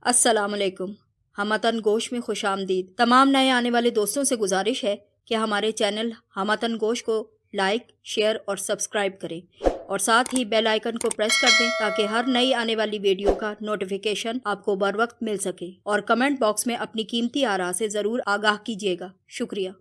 अस्सलाम वालेकुम। हमतन गोश में खुश आमदीद। तमाम नए आने वाले दोस्तों से गुजारिश है कि हमारे चैनल हमतन गोश को लाइक, शेयर और सब्सक्राइब करें और साथ ही बेल आइकन को प्रेस कर दें ताकि हर नई आने वाली वीडियो का नोटिफिकेशन आपको बर वक्त मिल सके। और कमेंट बॉक्स में अपनी कीमती आरा से ज़रूर आगाह कीजिएगा। शुक्रिया।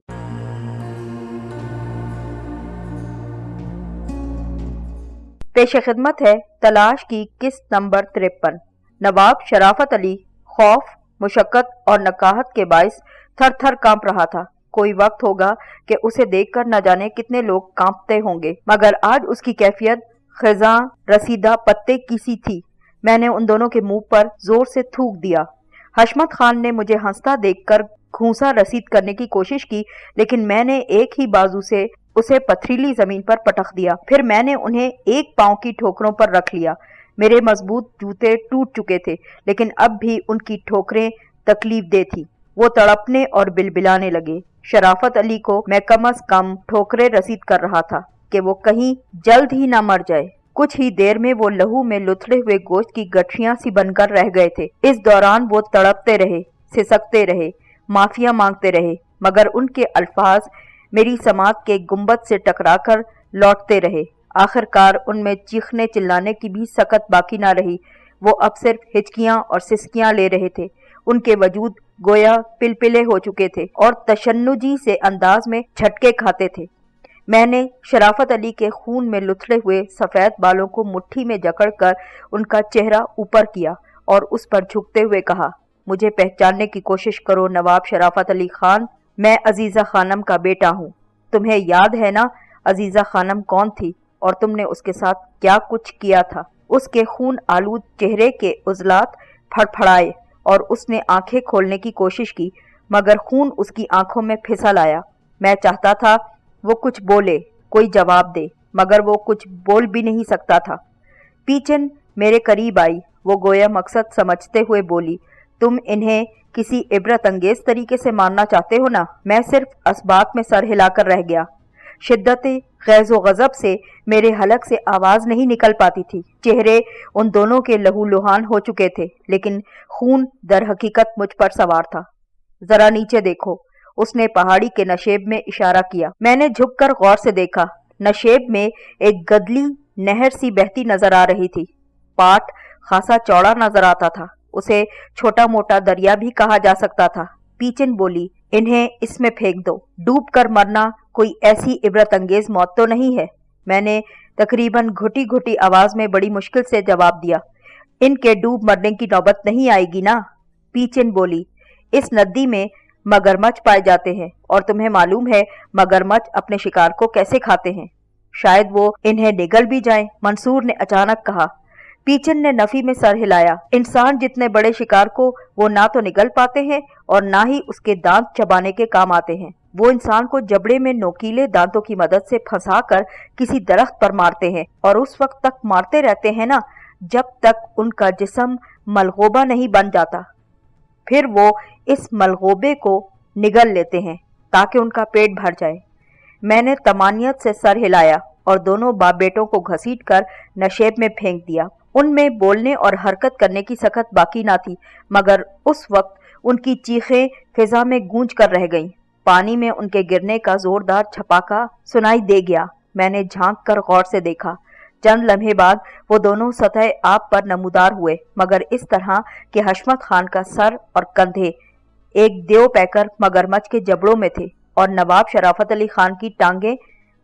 पेश खिदमत है तलाश की किस्त नंबर 53। नवाब शराफत अली खौफ, मुशक्कत और नकाहत के बाइस थर थर कांप रहा था। कोई वक्त होगा कि उसे देखकर न जाने कितने लोग कांपते होंगे, मगर आज उसकी कैफियत खिज़ां रसीदा पत्ते की सी थी। मैंने उन दोनों के मुंह पर जोर से थूक दिया। हशमत खान ने मुझे हंसता देखकर घूंसा रसीद करने की कोशिश की, लेकिन मैंने एक ही बाजू से उसे पथरीली जमीन पर पटक दिया। फिर मैंने उन्हें एक पांव की ठोकरों पर रख लिया। मेरे मजबूत जूते टूट चुके थे, लेकिन अब भी उनकी ठोकरें तकलीफ दे थी। वो तड़पने और बिलबिलाने लगे। शराफत अली को मैं कम अज कम ठोकरें रसीद कर रहा था कि वो कहीं जल्द ही ना मर जाए। कुछ ही देर में वो लहू में लुथड़े हुए गोश्त की गठरियां सी बनकर रह गए थे। इस दौरान वो तड़पते रहे, सिसकते रहे, माफिया मांगते रहे, मगर उनके अल्फाज मेरी समात के गुंबद से टकराकर लौटते रहे। आखिरकार उनमें चीखने चिल्लाने की भी सकत बाकी ना रही। वो अब सिर्फ हिचकियां और सिसकियां ले रहे थे। उनके वजूद गोया पिलपिले हो चुके थे और तशन्नुजी से अंदाज में झटके खाते थे। मैंने शराफत अली के खून में लुथड़े हुए सफ़ेद बालों को मुट्ठी में जकड़कर उनका चेहरा ऊपर किया और उस पर झुकते हुए कहा, मुझे पहचानने की कोशिश करो नवाब शराफत अली खान। मैं अजीज़ा खानम का बेटा हूँ। तुम्हें याद है ना अजीज़ा खानम कौन थी और तुमने उसके साथ क्या कुछ किया था? उसके खून आलूद चेहरे के उजलात फड़फड़ाए और उसने आंखें खोलने की कोशिश की, मगर खून उसकी आंखों में फिसल आया। मैं चाहता था वो कुछ बोले, कोई जवाब दे, मगर वो कुछ बोल भी नहीं सकता था। पीचन मेरे करीब आई। वो गोया मकसद समझते हुए बोली, तुम इन्हें किसी इबरत अंगेज तरीके से मारना चाहते हो ना? मैं सिर्फ असबात में सर हिलाकर रह गया। शिद्दत गैज़ो गज़ब से मेरे हलक से आवाज नहीं निकल पाती थी। चेहरे उन दोनों के लहूलुहान हो चुके थे, लेकिन खून दर हकीकत मुझ पर सवार था। जरा नीचे देखो, उसने पहाड़ी के नशेब में इशारा किया। मैंने झुककर गौर से देखा। नशेब में एक गदली नहर सी बहती नजर आ रही थी। पाट खासा चौड़ा नजर आता था। उसे छोटा मोटा दरिया भी कहा जा सकता था। पीचन बोली, इन्हें इसमें फेंक दो। डूब कर मरना कोई ऐसी इबरत अंगेज मौत तो नहीं है। मैंने तकरीबन घुटी घुटी आवाज में बड़ी मुश्किल से जवाब दिया, इनके डूब मरने की नौबत नहीं आएगी ना? पीचन बोली, इस नदी में मगरमच्छ पाए जाते हैं और तुम्हें मालूम है मगरमच्छ अपने शिकार को कैसे खाते हैं। शायद वो इन्हें निगल भी जाएं। मंसूर ने अचानक कहा। पीचन ने नफी में सर हिलाया। इंसान जितने बड़े शिकार को वो ना तो निगल पाते हैं और ना ही उसके दांत चबाने के काम आते हैं। वो इंसान को जबड़े में नोकीले दांतों की मदद से फंसाकर किसी दरख्त पर मारते हैं और उस वक्त तक मारते रहते हैं ना जब तक उनका जिस्म मलगोबा नहीं बन जाता। फिर वो इस मलगोबे को निगल लेते हैं ताकि उनका पेट भर जाए। मैंने तमानियत से सर हिलाया और दोनों बाप बेटों को घसीटकर नशेब में फेंक दिया। उनमें बोलने और हरकत करने की सकत बाकी ना थी, मगर उस वक्त उनकी चीखें फिजा में गूंज कर रह गईं। पानी में उनके गिरने का जोरदार छपाका सुनाई दे गया। मैंने झांक कर गौर से देखा। चंद लम्हे बाद वो दोनों सतह आब पर नमूदार हुए, मगर इस तरह कि हशमत खान का सर और कंधे एक देव पैकर मगरमच्छ के जबड़ों में थे और नवाब शराफत अली खान की टांगें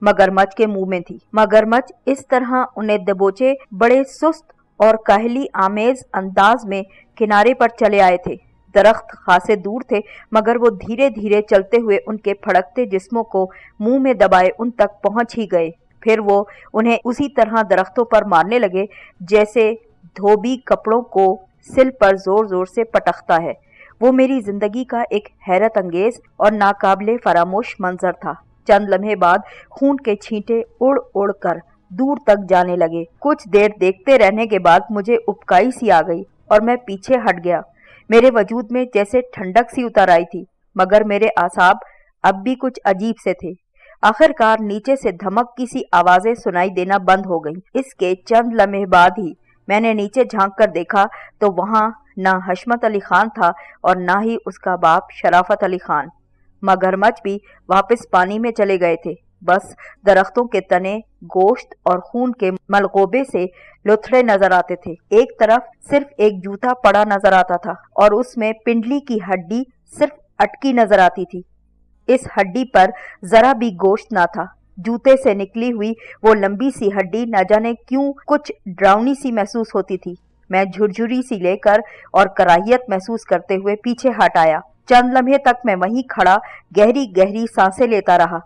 मगरमच्छ के मुंह में थी। मगरमच्छ इस तरह उन्हें दबोचे बड़े सुस्त और काहली आमेज अंदाज में किनारे पर चले आए थे। दरख्त खासे दूर थे, मगर वो धीरे धीरे चलते हुए उनके फड़कते जिस्मों को मुंह में दबाए उन तक पहुंच ही गए। फिर वो उन्हें उसी तरह दरख्तों पर मारने लगे जैसे धोबी कपड़ों को सिल पर जोर जोर से पटकता है। वो मेरी जिंदगी का एक हैरत अंगेज और नाकाबिले फरामोश मंजर था। चंद लम्हे बाद खून के छींटे उड़ उड़ कर दूर तक जाने लगे। कुछ देर देखते रहने के बाद मुझे उबकाई सी आ गई और मैं पीछे हट गया। मेरे वजूद में जैसे ठंडक सी उतर आई थी, मगर मेरे आसाब अब भी कुछ अजीब से थे। आखिरकार नीचे से धमक की सी आवाजें सुनाई देना बंद हो गईं। इसके चंद लम्हे बाद ही मैंने नीचे झांक कर देखा तो वहां نہ حشمت علی خان تھا اور نہ ہی اس کا باپ شرافت علی خان۔ مگرمچھ بھی واپس پانی میں چلے گئے تھے، بس درختوں کے تنے گوشت اور خون کے ملغوبے سے لتھڑے نظر آتے تھے۔ ایک طرف صرف ایک جوتا پڑا نظر آتا تھا اور اس میں پنڈلی کی ہڈی صرف اٹکی نظر آتی تھی۔ اس ہڈی پر ذرا بھی گوشت نہ تھا۔ جوتے سے نکلی ہوئی وہ لمبی سی ہڈی نہ جانے کیوں کچھ ڈراؤنی سی محسوس ہوتی تھی۔ میں جھرجھری سی لے کر اور کراہیت محسوس کرتے ہوئے پیچھے ہٹ آیا۔ چند لمحے تک میں وہیں کھڑا گہری گہری سانسیں لیتا رہا۔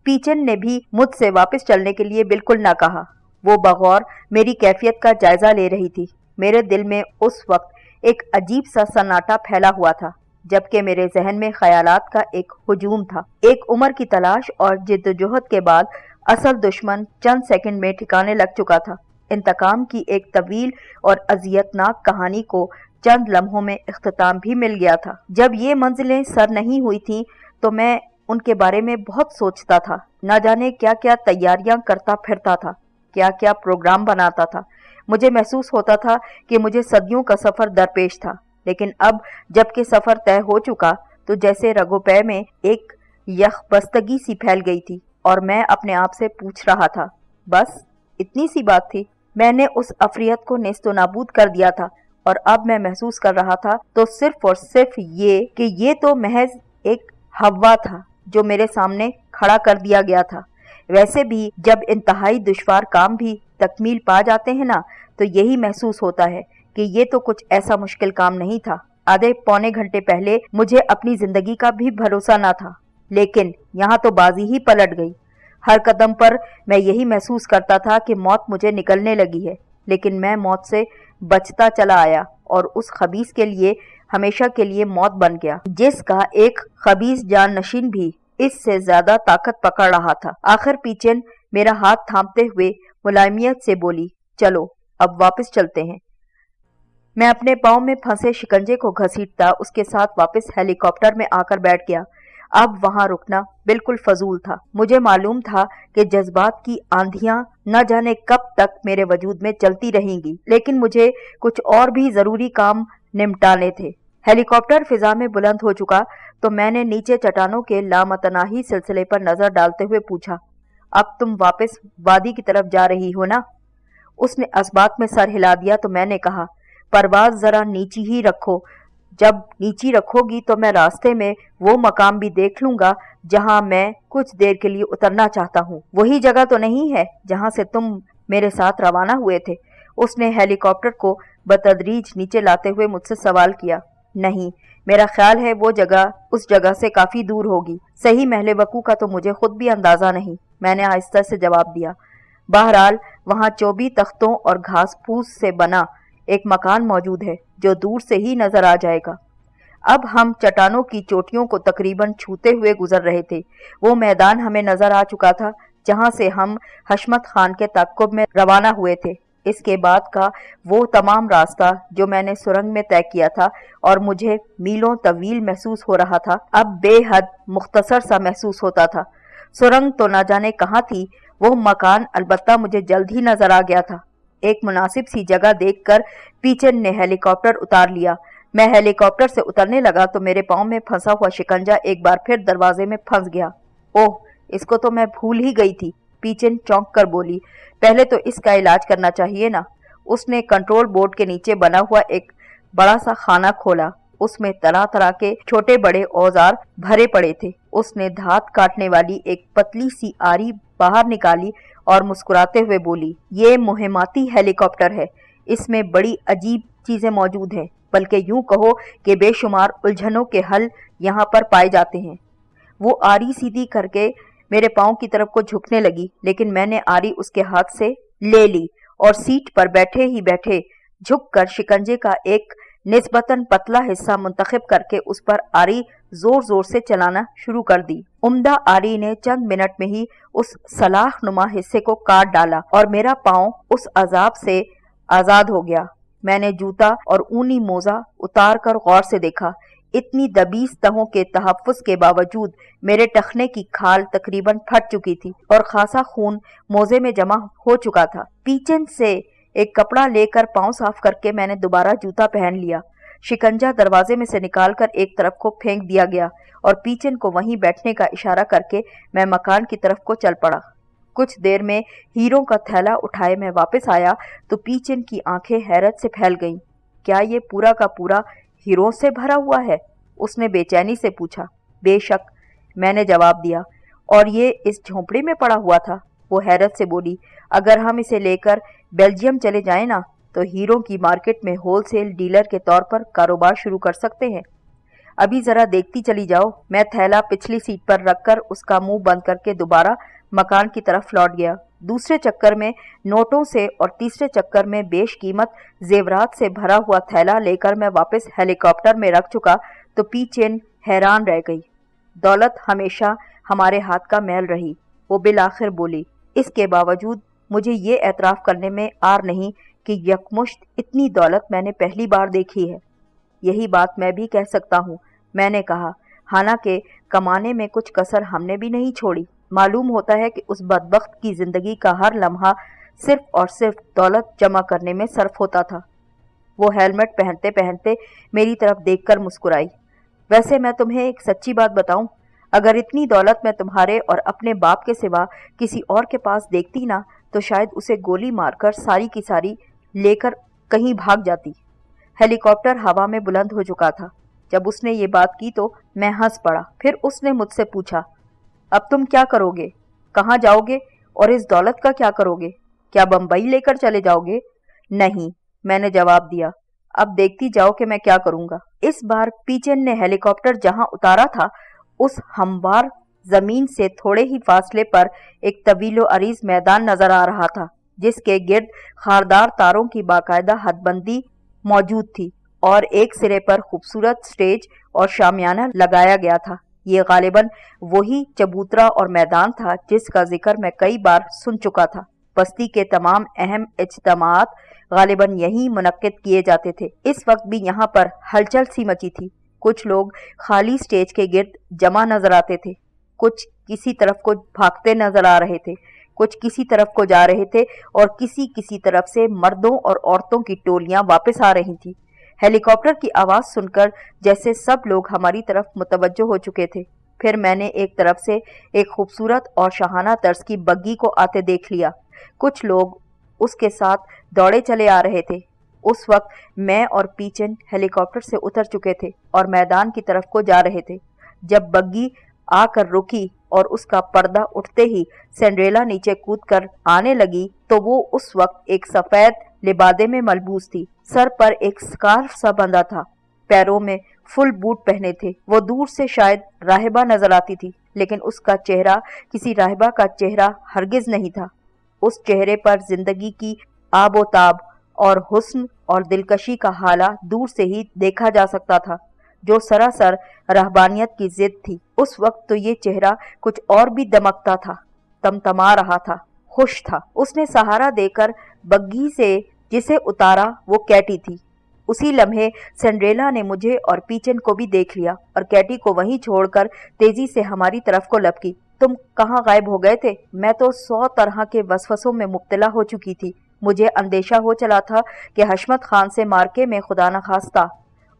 پیچن نے بھی مجھ سے واپس چلنے کے لیے بالکل نہ کہا۔ وہ بغور میری کیفیت کا جائزہ لے رہی تھی۔ میرے دل میں اس وقت ایک عجیب سا سناٹا پھیلا ہوا تھا، جبکہ میرے ذہن میں خیالات کا ایک ہجوم تھا۔ ایک عمر کی تلاش اور جدوجہد کے بعد اصل دشمن چند سیکنڈ میں ٹھکانے لگ چکا تھا۔ انتقام کی ایک طویل اور اذیتناک کہانی کو چند لمحوں میں اختتام بھی مل گیا تھا۔ جب یہ منزلیں سر نہیں ہوئی تھیں تو میں ان کے بارے میں بہت سوچتا تھا۔ نہ جانے کیا کیا تیاریاں کرتا پھرتا تھا، کیا کیا پروگرام بناتا تھا۔ مجھے محسوس ہوتا تھا کہ مجھے صدیوں کا سفر درپیش تھا، لیکن اب جب کہ سفر طے ہو چکا تو جیسے رگو پے میں ایک یخ بستگی سی پھیل گئی تھی اور میں اپنے آپ سے پوچھ رہا تھا، بس اتنی سی بات تھی؟ میں نے اس افریت کو نیست و نابود کر دیا تھا اور اب میں محسوس کر رہا تھا تو صرف اور صرف یہ کہ یہ تو محض ایک ہوا تھا جو میرے سامنے کھڑا کر دیا گیا تھا۔ ویسے بھی جب انتہائی دشوار کام بھی تکمیل پا جاتے ہیں نا تو یہی محسوس ہوتا ہے کہ یہ تو کچھ ایسا مشکل کام نہیں تھا۔ آدھے پونے گھنٹے پہلے مجھے اپنی زندگی کا بھی بھروسہ نہ تھا، لیکن یہاں تو بازی ہی پلٹ گئی۔ ہر قدم پر میں یہی محسوس کرتا تھا کہ موت مجھے نکلنے لگی ہے، لیکن میں موت سے بچتا چلا آیا اور اس خبیث کے لیے ہمیشہ کے لیے موت بن گیا، جس کا ایک خبیث جان نشین بھی اس سے زیادہ طاقت پکڑ رہا تھا۔ آخر پیچن میرا ہاتھ تھامتے ہوئے ملائمیت سے بولی، چلو اب واپس چلتے ہیں۔ میں اپنے پاؤں میں پھنسے شکنجے کو گھسیٹتا اس کے ساتھ واپس ہیلی کاپٹر میں آ کر بیٹھ گیا۔ اب وہاں رکنا بالکل فضول تھا۔ مجھے معلوم تھا کہ جذبات کی آندھیاں نہ جانے کب تک میرے وجود میں چلتی رہیں گی، لیکن مجھے کچھ اور بھی ضروری کام نمٹانے تھے۔ ہیلی کاپٹر فضا میں بلند ہو چکا تو میں نے نیچے چٹانوں کے لامتناہی سلسلے پر نظر ڈالتے ہوئے پوچھا، اب تم واپس وادی کی طرف جا رہی ہو نا؟ اس نے اسبات میں سر ہلا دیا تو میں نے کہا، پرواز ذرا نیچی ہی رکھو، جب نیچی رکھو گی تو میں راستے میں وہ مقام بھی دیکھ لوں گا جہاں میں کچھ دیر کے لیے اترنا چاہتا ہوں۔ وہی جگہ تو نہیں ہے جہاں سے تم میرے ساتھ روانہ ہوئے تھے؟ اس نے ہیلی کاپٹر کو بتدریج نیچے لاتے ہوئے مجھ سے سوال کیا۔ نہیں، میرا خیال ہے وہ جگہ اس جگہ سے کافی دور ہوگی۔ صحیح محل وقوع کا تو مجھے خود بھی اندازہ نہیں، میں نے آہستہ سے جواب دیا۔ بہرحال وہاں چوبی تختوں اور گھاس پھوس سے بنا ایک مکان موجود ہے جو دور سے ہی نظر آ جائے گا۔ اب ہم چٹانوں کی چوٹیوں کو تقریباً چھوتے ہوئے گزر رہے تھے۔ وہ میدان ہمیں نظر آ چکا تھا جہاں سے ہم حشمت خان کے تعاقب میں روانہ ہوئے تھے۔ اس کے بعد کا وہ تمام راستہ جو میں نے سرنگ میں طے کیا تھا اور مجھے میلوں طویل محسوس ہو رہا تھا، اب بے حد مختصر سا محسوس ہوتا تھا۔ سرنگ تو نہ جانے کہاں تھی، وہ مکان البتہ مجھے جلد ہی نظر آ گیا تھا۔ ایک مناسب سی جگہ دیکھ کر پیچن نے ہیلی کاپٹر اتار لیا۔ میں ہیلی کاپٹر سے اترنے لگا تو میرے پاؤں میں پھنسا ہوا شکنجا ایک بار پھر دروازے میں پھنس گیا۔ اوہ، اس کو تو میں بھول ہی گئی تھی، پیچن چونک کر بولی۔ پہلے تو اس کا علاج کرنا چاہیے نا۔ اس نے کنٹرول بورڈ کے نیچے بنا ہوا ایک بڑا سا خانہ کھولا، اس میں طرح طرح کے چھوٹے بڑے اوزار بھرے پڑے تھے۔ اس نے دھات کاٹنے والی ایک پتلی سی آری باہر نکالی اور مسکراتے ہوئے بولی، یہ مہماتی ہیلی کاپٹر ہے، اس میں بڑی عجیب چیزیں موجود ہیں، بلکہ یوں کہو کہ بے شمار الجھنوں کے حل یہاں پر پائے جاتے ہیں۔ وہ آری سیدھی کر کے میرے پاؤں کی طرف کو جھکنے لگی، لیکن میں نے آری اس کے ہاتھ سے لے لی اور سیٹ پر بیٹھے ہی بیٹھے جھک کر شکنجے کا ایک نسبتاً پتلا حصہ منتخب کر کے اس پر آری زور زور سے چلانا شروع کر دی۔ عمدہ آری نے چند منٹ میں ہی اس سلاخ نما حصے کو کاٹ ڈالا اور میرا پاؤں اس عذاب سے آزاد ہو گیا۔ میں نے جوتا اور اونی موزہ اتار کر غور سے دیکھا۔ اتنی دبیس تہوں کے تحفظ کے باوجود میرے ٹخنے کی کھال تقریباً پھٹ چکی تھی اور خاصا خون موزے میں جمع ہو چکا تھا۔ پیچن سے ایک کپڑا لے کر پاؤں صاف کر کے میں نے دوبارہ جوتا پہن لیا۔ शिकंजा दरवाजे में से निकालकर एक तरफ को फेंक दिया गया और पीचन को वहीं बैठने का इशारा करके मैं मकान की तरफ को चल पड़ा। कुछ देर में हीरों का थैला उठाए मैं वापस आया तो पीचन की आंखें हैरत से फैल गईं। क्या ये पूरा का पूरा हीरों से भरा हुआ है? उसने बेचैनी से पूछा। बेशक, मैंने जवाब दिया। और ये इस झोंपड़ी में पड़ा हुआ था? वो हैरत से बोली। अगर हम इसे लेकर बेल्जियम चले जाएं ना, तो हीरों की मार्केट में होलसेल डीलर के तौर पर कारोबार शुरू कर सकते हैं। अभी जरा देखती चली जाओ। मैं थैला पिछली सीट पर रखकर उसका मुंह बंद करके दोबारा मकान की तरफ लौट गया। दूसरे चक्कर में नोटों से और तीसरे चक्कर में बेशकीमत जेवरात से भरा हुआ थैला लेकर मैं वापस हेलीकॉप्टर में रख चुका तो पीचेन हैरान रह गई। दौलत हमेशा हमारे हाथ का मैल रही, वो बिलाखिर बोली। इसके बावजूद मुझे ये एतराफ़ करने में आर नहीं कि यकमुश्त इतनी दौलत मैंने पहली बार देखी है। यही बात मैं भी कह सकता हूँ, मैंने कहा। हालांकि कमाने में कुछ कसर हमने भी नहीं छोड़ी। मालूम होता है कि उस बदबख्त की जिंदगी का हर लम्हा सिर्फ और सिर्फ दौलत जमा करने में सर्फ होता था। वो हेलमेट पहनते पहनते मेरी तरफ देखकर मुस्कुराई। वैसे मैं तुम्हें एक सच्ची बात बताऊं, अगर इतनी दौलत मैं तुम्हारे और अपने बाप के सिवा किसी और के पास देखती ना, तो शायद उसे गोली मारकर सारी की सारी लेकर कहीं भाग जाती। हेलीकॉप्टर हवा में बुलंद हो चुका था। जब उसने ये बात की तो मैं हंस पड़ा। फिर उसने मुझसे पूछा, अब तुम क्या करोगे? कहाँ जाओगे और इस दौलत का क्या करोगे? क्या बम्बई लेकर चले जाओगे? नहीं, मैंने जवाब दिया। अब देखती जाओ कि मैं क्या करूंगा। इस बार पीचन ने हेलीकॉप्टर जहां उतारा था उस हमवार जमीन से थोड़े ही फासले पर एक तवीलो अरीज मैदान नजर आ रहा था, जिसके गिर्द खारदार तारों की बाकायदा हदबंदी मौजूद थी और एक सिरे पर खूबसूरत स्टेज और शामियाना लगाया गया था। ये गालिबन वही चबूतरा और मैदान था जिसका जिक्र मैं कई बार सुन चुका था। बस्ती के तमाम अहम इज्तिमाआत गालिबन यहीं मुनक्किद किए जाते थे। इस वक्त भी यहाँ पर हलचल सी मची थी। कुछ लोग खाली स्टेज के गिर्द जमा नजर आते थे, कुछ किसी तरफ को भागते नजर आ रहे थे, कुछ किसी तरफ को जा रहे थे और किसी किसी तरफ से मर्दों और औरतों की टोलियां वापस आ रही थी। हेलीकॉप्टर की आवाज सुनकर जैसे सब लोग हमारी तरफ मुतवज्जो हो चुके थे। फिर मैंने एक तरफ से एक खूबसूरत और शाहाना तर्ज की बग्गी को आते देख लिया। कुछ लोग उसके साथ दौड़े चले आ रहे थे। उस वक्त मैं और पीचन हेलीकॉप्टर से उतर चुके थे और मैदान की तरफ को जा रहे थे। जब बग्गी आकर रुकी और उसका पर्दा उठते ही सिंड्रेला नीचे कूदकर आने लगी तो वो उस वक्त एक सफेद लिबादे में मलबूस थी। सर पर एक स्कार्फ सा बंधा था, पैरों में फुल बूट पहने थे। वो दूर से शायद राहिबा नजर आती थी, लेकिन उसका चेहरा किसी राहिबा का चेहरा हरगिज नहीं था। उस चेहरे पर जिंदगी की आबोताब और हुस्न और दिलकशी का हाला दूर से ही देखा जा सकता था, जो सरासर रहबानियत की जिद थी। उस वक्त तो ये चेहरा कुछ और भी दमकता था, तमतमा रहा था, खुश था। उसने सहारा देकर बग्घी से जिसे उतारा वो कैटी थी। उसी लम्हे सिंड्रेला ने मुझे और पीचन को भी देख लिया और कैटी को वहीं छोड़कर तेजी से हमारी तरफ को लपकी। तुम कहाँ गायब हो गए थे? मैं तो 100 तरह के वसवसों में मुब्तला हो चुकी थी। मुझे अंदेशा हो चला था कि हशमत खान से मार्के में खुदा न खास्ता।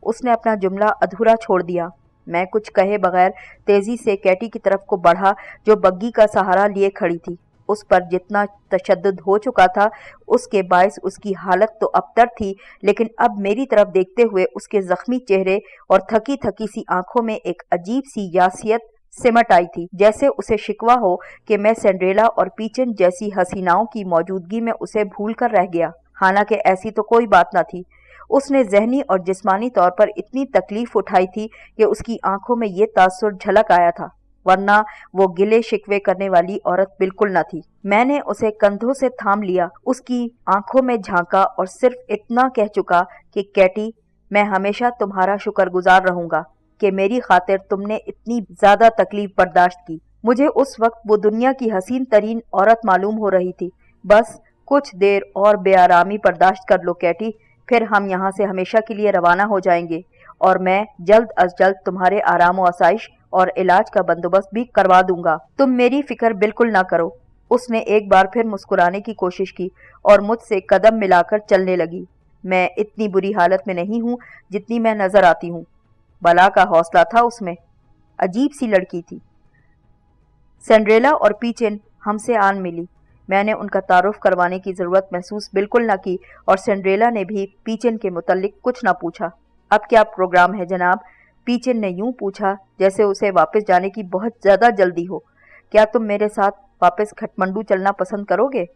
उसने अपना जुमला अधूरा छोड़ दिया। मैं कुछ कहे बगैर तेजी से कैटी की तरफ को बढ़ा, जो बग्गी का सहारा लिए खड़ी थी। उस पर जितना तशद्दुद हो चुका था उसके बायस उसकी हालत तो अबतर थी, लेकिन अब मेरी तरफ देखते हुए उसके जख्मी चेहरे और थकी थकी सी आंखों में एक अजीब सी यासियत सिमट आई थी, जैसे उसे शिकवा हो कि मैं सिंड्रेला और पीचन जैसी हसीनाओं की मौजूदगी में उसे भूल कर रह गया। हालांकि ऐसी तो कोई बात न थी। उसने जहनी और जिस्मानी तौर पर इतनी तकलीफ उठाई थी कि उसकी आंखों में ये तासुर झलक आया था, वरना वो गिले शिकवे करने वाली औरत बिल्कुल न थी। मैंने उसे कंधों से थाम लिया, उसकी आंखों में झांका और सिर्फ इतना कह चुका कि कैटी, मैं हमेशा तुम्हारा शुक्रगुजार रहूंगा कि मेरी खातिर तुमने इतनी ज्यादा तकलीफ बर्दाश्त की। मुझे उस वक्त वो दुनिया की हसीन तरीन औरत मालूम हो रही थी। बस कुछ देर और बेआरामी बर्दाश्त कर लो कैटी, फिर हम यहाँ से हमेशा के लिए रवाना हो जाएंगे और मैं जल्द अज जल्द तुम्हारे आराम व आसाइश और इलाज का बंदोबस्त भी करवा दूंगा। तुम मेरी फिक्र बिल्कुल ना करो। उसने एक बार फिर मुस्कुराने की कोशिश की और मुझसे कदम मिलाकर चलने लगी। मैं इतनी बुरी हालत में नहीं हूँ जितनी मैं नजर आती हूँ। बला का हौसला था उसमें। अजीब सी लड़की थी। सिंड्रेला और पीचिन हमसे आन मिली। मैंने उनका तारुफ करवाने की ज़रूरत महसूस बिल्कुल न की और सिंड्रेला ने भी पीचिन के मुतल्लिक कुछ न पूछा। अब क्या प्रोग्राम है जनाब? पीचिन ने यूं पूछा जैसे उसे वापस जाने की बहुत ज़्यादा जल्दी हो। क्या तुम मेरे साथ वापस खटमंडू चलना पसंद करोगे?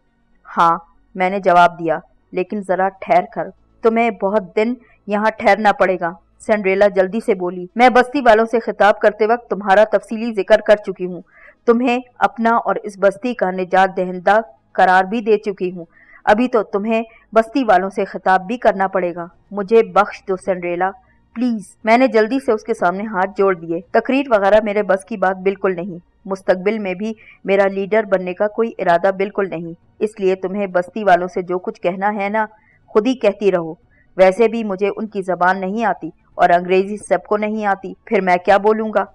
हाँ, मैंने जवाब दिया, लेकिन ज़रा ठहर कर। तुम्हें बहुत दिन यहाँ ठहरना पड़ेगा, सिंड्रेला जल्दी से बोली। मैं बस्ती वालों से खिताब करते वक्त तुम्हारा तफसीली जिक्र कर चुकी हूँ। तुम्हें अपना और इस बस्ती का निजात दहिंदा करार भी दे चुकी हूँ। अभी तो तुम्हें बस्ती वालों से खिताब भी करना पड़ेगा। मुझे बख्श दो सिंड्रेला, प्लीज। मैंने जल्दी से उसके सामने हाथ जोड़ दिए। तकरीर वगैरह मेरे बस की बात बिल्कुल नहीं। मुस्तकबिल में भी मेरा लीडर बनने का कोई इरादा बिल्कुल नहीं। इसलिए तुम्हें बस्ती वालों से जो कुछ कहना है ना, खुद ही कहती रहो। वैसे भी मुझे उनकी जबान नहीं आती और अंग्रेजी सबको नहीं आती, फिर मैं क्या बोलूँगा?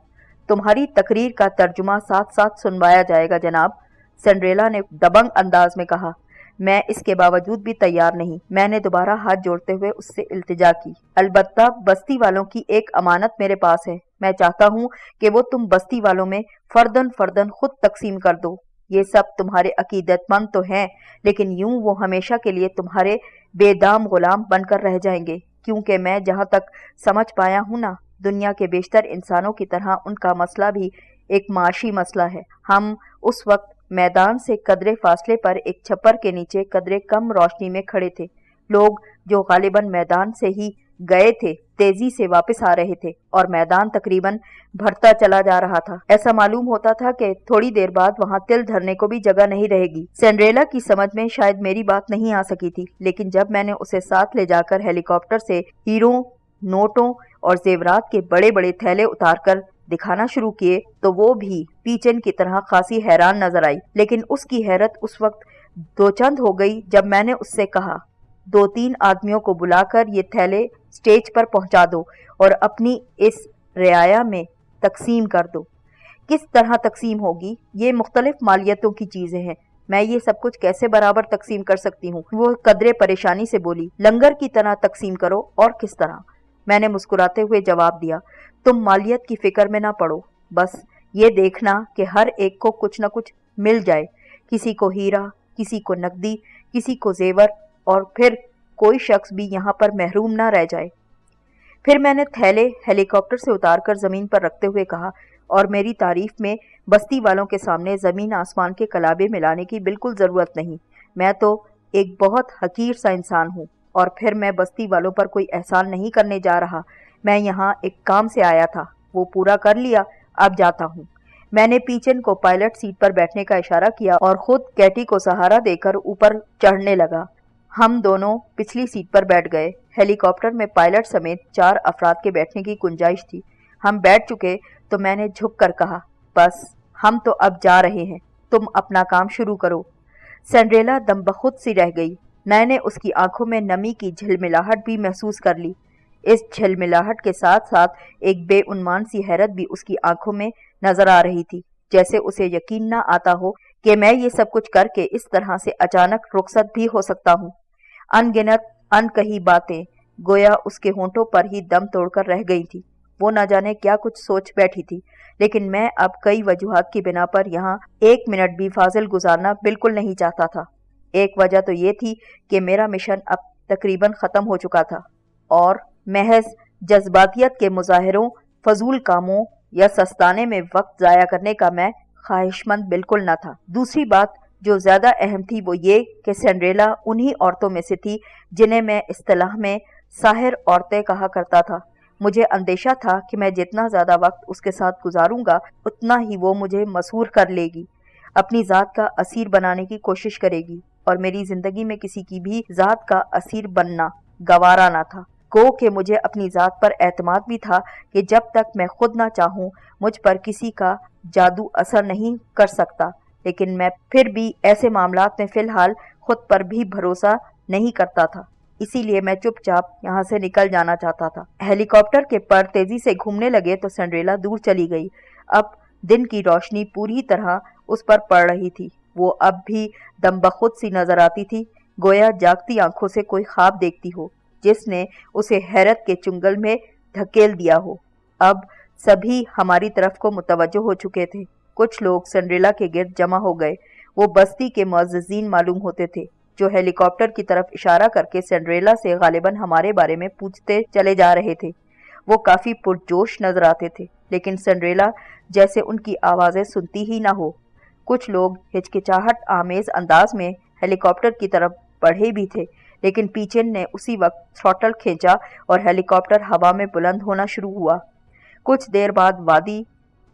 तुम्हारी तकरीर का तर्जुमा साथ साथ सुनवाया जाएगा जनाब, सिंड्रेला ने दबंग अंदाज में कहा। मैं इसके बावजूद भी तैयार नहीं। मैंने दोबारा हाथ जोड़ते हुए उससे इल्तिजा की। अलबत्ता बस्ती वालों की एक अमानत मेरे पास है। मैं चाहता हूँ कि वो तुम बस्ती वालों में फर्दन फर्दन खुद तकसीम कर दो। ये सब तुम्हारे अकीदतमंद तो हैं, लेकिन यूं वो हमेशा के लिए तुम्हारे बेदाम गुलाम बनकर रह जाएंगे, क्योंकि मैं जहाँ तक समझ पाया हूँ ना, दुनिया के बेशतर इंसानों की तरह उनका मसला भी एक माशी मसला है। हम उस वक्त मैदान से कदरे फासले पर एक छप्पर के नीचे कदरे कम रोशनी में खड़े थे। लोग जो गालिबन मैदान से ही गए थे तेजी से वापस आ रहे थे और मैदान तकरीबन भरता चला जा रहा था। ऐसा मालूम होता था कि थोड़ी देर बाद वहां तिल धरने को भी जगह नहीं रहेगी। सिंड्रेला की समझ में शायद मेरी बात नहीं आ सकी थी, लेकिन जब मैंने उसे साथ ले जाकर हेलीकॉप्टर से हीरों, नोटों और जेवरात के बड़े बड़े थैले उतारकर दिखाना शुरू किए तो वो भी पीचन की तरह खासी हैरान नजर आई। लेकिन उसकी हैरत उस वक्त दो चंद हो गई जब मैंने उससे कहा, 2-3 आदमियों को बुलाकर ये थैले स्टेज पर पहुंचा दो और अपनी इस रियाया में तकसीम कर दो। किस तरह तकसीम होगी? ये मुख्तलिफ मालियतों की चीजें हैं, मैं ये सब कुछ कैसे बराबर तकसीम कर सकती हूँ? वो कदरे परेशानी से बोली। लंगर की तरह तकसीम करो। और किस तरह? मैंने मुस्कुराते हुए जवाब दिया, तुम मालियत की फिक्र में ना पड़ो, बस ये देखना कि हर एक को कुछ न कुछ मिल जाए। किसी को हीरा, किसी को नकदी, किसी को जेवर, और फिर कोई शख्स भी यहाँ पर महरूम ना रह जाए। फिर मैंने थैले हेलीकॉप्टर से उतारकर जमीन पर रखते हुए कहा, और मेरी तारीफ में बस्ती वालों के सामने जमीन आसमान के कलाबे मिलाने की बिल्कुल ज़रूरत नहीं। मैं तो एक बहुत हकीर सा इंसान हूँ, और फिर मैं बस्ती वालों पर कोई एहसान नहीं करने जा रहा। मैं यहाँ एक काम से आया था, वो पूरा कर लिया, अब जाता हूँ। मैंने पीचन को पायलट सीट पर बैठने का इशारा किया और खुद कैटी को सहारा देकर ऊपर चढ़ने लगा। हम दोनों पिछली सीट पर बैठ गए। हेलीकॉप्टर में पायलट समेत 4 अफराद के बैठने की गुंजाइश थी। हम बैठ चुके तो मैंने झुक कर कहा, बस हम तो अब जा रहे हैं, तुम अपना काम शुरू करो। सिंड्रेला दम बखुद सी रह गई। मैंने उसकी आंखों में नमी की झिलमिलाहट भी महसूस कर ली। इस झिलमिलाहट के साथ साथ एक बेउन्मान सी हैरत भी उसकी आंखों में नजर आ रही थी, जैसे उसे यकीन न आता हो कि मैं ये सब कुछ करके इस तरह से अचानक रुखसत भी हो सकता हूँ। अनगिनत अनकही बातें गोया उसके होंठों पर ही दम तोड़कर रह गई थी। वो न जाने क्या कुछ सोच बैठी थी, लेकिन मैं अब कई वजूहात की बिना पर यहाँ 1 मिनट भी फाजिल गुजारना बिल्कुल नहीं चाहता था। एक वजह तो ये थी कि मेरा मिशन अब तकरीबन ख़त्म हो चुका था और महज जज्बातियत के मुजाहिरों, फजूल कामों या सस्ताने में वक्त ज़ाया करने का मैं ख्वाहिशमंद बिल्कुल न था। दूसरी बात जो ज़्यादा अहम थी वो ये कि सिंड्रेला उन्हीं औरतों में से थी जिन्हें मैं इस्तिलाह में साहिर औरतें कहा करता था। मुझे अंदेशा था कि मैं जितना ज़्यादा वक्त उसके साथ गुजारूंगा उतना ही वो मुझे मसहूर कर लेगी, अपनी ज़ात का असीर बनाने की कोशिश करेगी, और मेरी ज़िंदगी में किसी की भी ज़ात का असीर बनना गवारा ना था। गो कि मुझे अपनी ज़ात पर एतमाद भी था कि जब तक मैं खुद ना चाहूँ मुझ पर किसी का जादू असर नहीं कर सकता, लेकिन मैं फिर भी ऐसे मामलात में फ़िलहाल खुद पर भी भरोसा नहीं करता था। इसीलिए मैं चुपचाप यहाँ से निकल जाना चाहता था। हेलीकॉप्टर के पर तेजी से घूमने लगे तो सिंड्रेला दूर चली गई। अब दिन की रोशनी पूरी तरह उस पर पड़ रही थी। वो अब भी दम बखुद सी नजर आती थी, गोया जागती आंखों से कोई ख्वाब देखती हो। جس نے اسے حیرت کے چنگل میں دھکیل دیا ہو۔ اب سبھی ہماری طرف کو متوجہ ہو چکے تھے۔ کچھ لوگ سنڈریلا کے گرد جمع ہو گئے۔ وہ بستی کے معززین معلوم ہوتے تھے جو ہیلی کاپٹر کی طرف اشارہ کر کے سنڈریلا سے غالباً ہمارے بارے میں پوچھتے چلے جا رہے تھے۔ وہ کافی پرجوش نظر آتے تھے، لیکن سنڈریلا جیسے ان کی آوازیں سنتی ہی نہ ہو۔ کچھ لوگ ہچکچاہٹ آمیز انداز میں ہیلی کاپٹر کی طرف بڑھے بھی تھے، لیکن پیچن نے اسی وقت تھروٹل کھینچا اور ہیلی کاپٹر ہوا میں بلند ہونا شروع ہوا۔ کچھ دیر بعد وادی،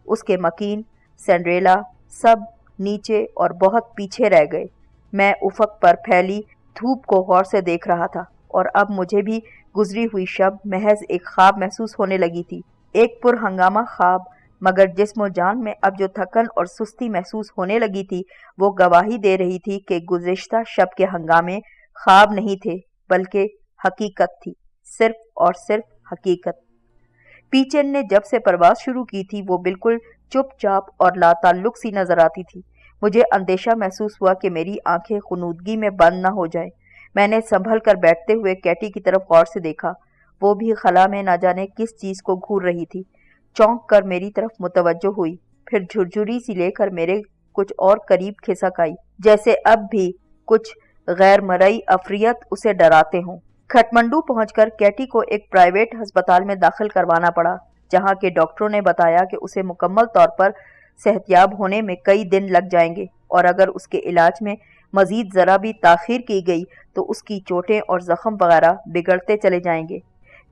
اس کے مکین، سنڈریلا سب نیچے اور بہت پیچھے رہ گئے۔ میں افق پر پھیلی دھوپ کو غور سے دیکھ رہا تھا، اور اب مجھے بھی گزری ہوئی شب محض ایک خواب محسوس ہونے لگی تھی، ایک پر ہنگامہ خواب، مگر جسم و جان میں اب جو تھکن اور سستی محسوس ہونے لگی تھی وہ گواہی دے رہی تھی کہ گزشتہ شب کے ہنگامے خواب نہیں تھے بلکہ حقیقت تھی، صرف اور صرف حقیقت۔ پیچن نے جب سے پرواز شروع کی تھی وہ بالکل چپ چاپ اور لا تعلق سی نظر آتی تھی۔ مجھے اندیشہ محسوس ہوا کہ میری آنکھیں خنودگی میں بند نہ ہو جائیں۔ میں نے سنبھل کر بیٹھتے ہوئے کیٹی کی طرف غور سے دیکھا۔ وہ بھی خلا میں نہ جانے کس چیز کو گھور رہی تھی۔ چونک کر میری طرف متوجہ ہوئی، پھر جھرجھری سی لے کر میرے کچھ اور قریب کھسک آئی، جیسے اب بھی کچھ غیر مرئی افریت اسے ڈراتے ہوں۔ کھٹمنڈو پہنچ کر کیٹی کو ایک پرائیویٹ ہسپتال میں داخل کروانا پڑا، جہاں کے ڈاکٹروں نے بتایا کہ اسے مکمل طور پر صحتیاب ہونے میں کئی دن لگ جائیں گے، اور اگر اس کے علاج میں مزید ذرا بھی تاخیر کی گئی تو اس کی چوٹیں اور زخم وغیرہ بگڑتے چلے جائیں گے۔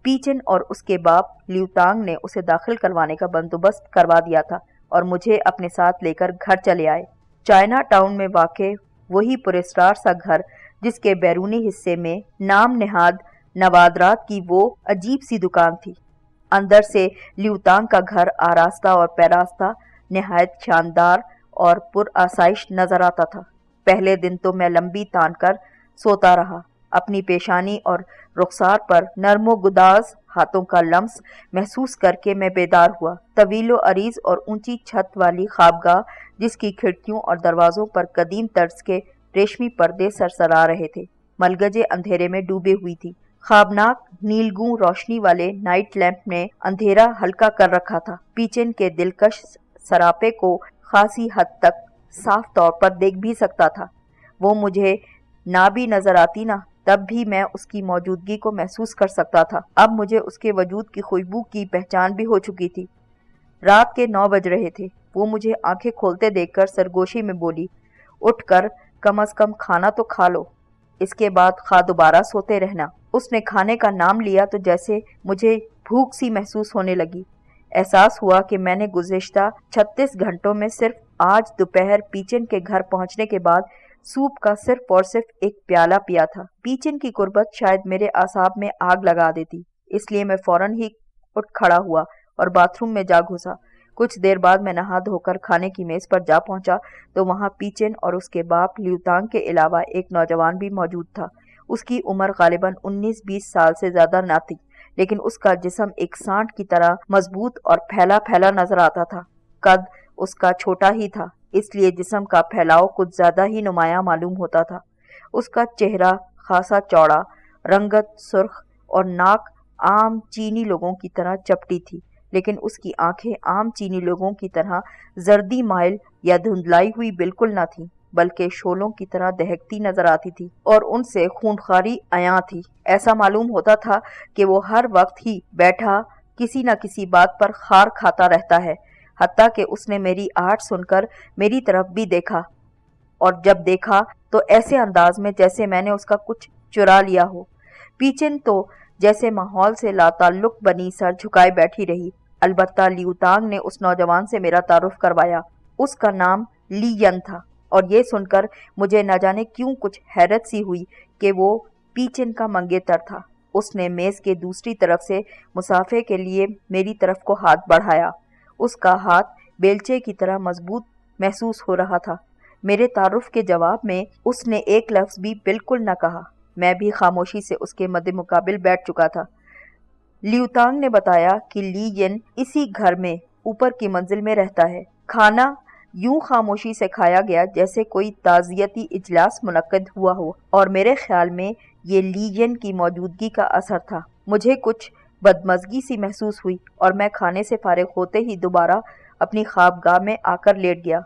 پیچن اور اس کے باپ لیوتانگ نے اسے داخل کروانے کا بندوبست کروا دیا تھا اور مجھے اپنے ساتھ لے کر گھر چلے آئے۔ چائنا ٹاؤن میں واقع وہی پراسرار سا گھر جس کے بیرونی حصے میں نام نہاد نوادرات کی وہ عجیب سی دکان تھی، اندر سے لیوتانگ کا گھر آراستہ اور پیراستہ، نہایت شاندار اور پرآسائش نظر آتا تھا۔ پہلے دن تو میں لمبی تان کر سوتا رہا، اپنی پیشانی اور رخسار پر نرم و گداز ہاتھوں کا لمس محسوس کر کے میں بیدار ہوا۔ طویل و عریض اور اونچی چھت والی خوابگاہ جس کی کھڑکیوں اور دروازوں پر قدیم طرز کے ریشمی پردے سرسرا رہے تھے، ملگجے اندھیرے میں ڈوبے ہوئی تھی۔ خوابناک نیلگوں روشنی والے نائٹ لیمپ نے اندھیرا ہلکا کر رکھا تھا۔ پیچن کے دلکش سراپے کو خاصی حد تک صاف طور پر دیکھ بھی سکتا تھا۔ وہ مجھے نہ بھی نظر آتی نا، تب بھی میں اس کی موجودگی کو محسوس کر سکتا تھا۔ اب مجھے اس کے وجود کی خوشبو کی پہچان بھی ہو چکی تھی۔ رات کے 9 بج رہے تھے۔ وہ مجھے آنکھیں کھولتے دیکھ کر سرگوشی میں بولی، اٹھ کر کم از کم کھانا تو کھا لو، اس کے بعد خواہ دوبارہ سوتے رہنا۔ اس نے کھانے کا نام لیا تو جیسے مجھے بھوک سی محسوس ہونے لگی۔ احساس ہوا کہ میں نے گزشتہ 36 گھنٹوں میں صرف آج دوپہر پیچن کے گھر پہنچنے کے بعد سوپ کا صرف اور صرف ایک پیالہ پیا تھا۔ پیچن کی قربت شاید میرے اعصاب میں آگ لگا دیتی، اس لیے میں فوراً ہی اٹھ کھڑا ہوا اور باتھ روم میں جا گھسا۔ کچھ دیر بعد میں نہا دھو کر کھانے کی میز پر جا پہنچا تو وہاں پیچن اور اس کے باپ لیوتانگ کے علاوہ ایک نوجوان بھی موجود تھا۔ اس کی عمر غالباً 19-20 سال سے زیادہ نہ تھی، لیکن اس کا جسم ایک سانڈ کی طرح مضبوط اور پھیلا پھیلا نظر آتا تھا۔ قد اس کا چھوٹا ہی تھا، اس لیے جسم کا پھیلاؤ کچھ زیادہ ہی نمایاں معلوم ہوتا تھا۔ اس کا چہرہ خاصا چوڑا، رنگت سرخ اور ناک عام چینی لوگوں کی طرح چپٹی تھی، لیکن اس کی آنکھیں عام چینی لوگوں کی طرح زردی مائل یا دھندلائی ہوئی بالکل نہ تھیں، بلکہ شعلوں کی طرح دہکتی نظر آتی تھی اور ان سے خونخواری عیاں تھی۔ ایسا معلوم ہوتا تھا کہ وہ ہر وقت ہی بیٹھا کسی نہ کسی بات پر خار کھاتا رہتا ہے۔ حتیٰ کہ اس نے میری آہٹ سن کر میری طرف بھی دیکھا، اور جب دیکھا تو ایسے انداز میں جیسے میں نے اس کا کچھ چرا لیا ہو۔ پیچن تو جیسے ماحول سے لا تعلق بنی سر جھکائے بیٹھی رہی۔ البتہ لیوتانگ نے اس نوجوان سے میرا تعارف کروایا۔ اس کا نام لی ین تھا، اور یہ سن کر مجھے نہ جانے کیوں کچھ حیرت سی ہوئی کہ وہ پیچن کا منگیتر تھا۔ اس نے میز کے دوسری طرف سے مسافے کے لیے میری طرف کو ہاتھ بڑھایا۔ اس کا ہاتھ بیلچے کی طرح مضبوط محسوس ہو رہا تھا۔ میرے تعارف کے جواب میں اس نے ایک لفظ بھی بالکل نہ کہا۔ میں بھی خاموشی سے اس کے مد مقابل بیٹھ چکا تھا۔ لیوتانگ نے بتایا کہ لی ین اسی گھر میں اوپر کی منزل میں رہتا ہے۔ کھانا یوں خاموشی سے کھایا گیا جیسے کوئی تعزیتی اجلاس منعقد ہوا ہو، اور میرے خیال میں یہ لیجن کی موجودگی کا اثر تھا۔ مجھے کچھ بدمزگی سی محسوس ہوئی اور میں کھانے سے فارغ ہوتے ہی دوبارہ اپنی خوابگاہ میں آ کر لیٹ گیا۔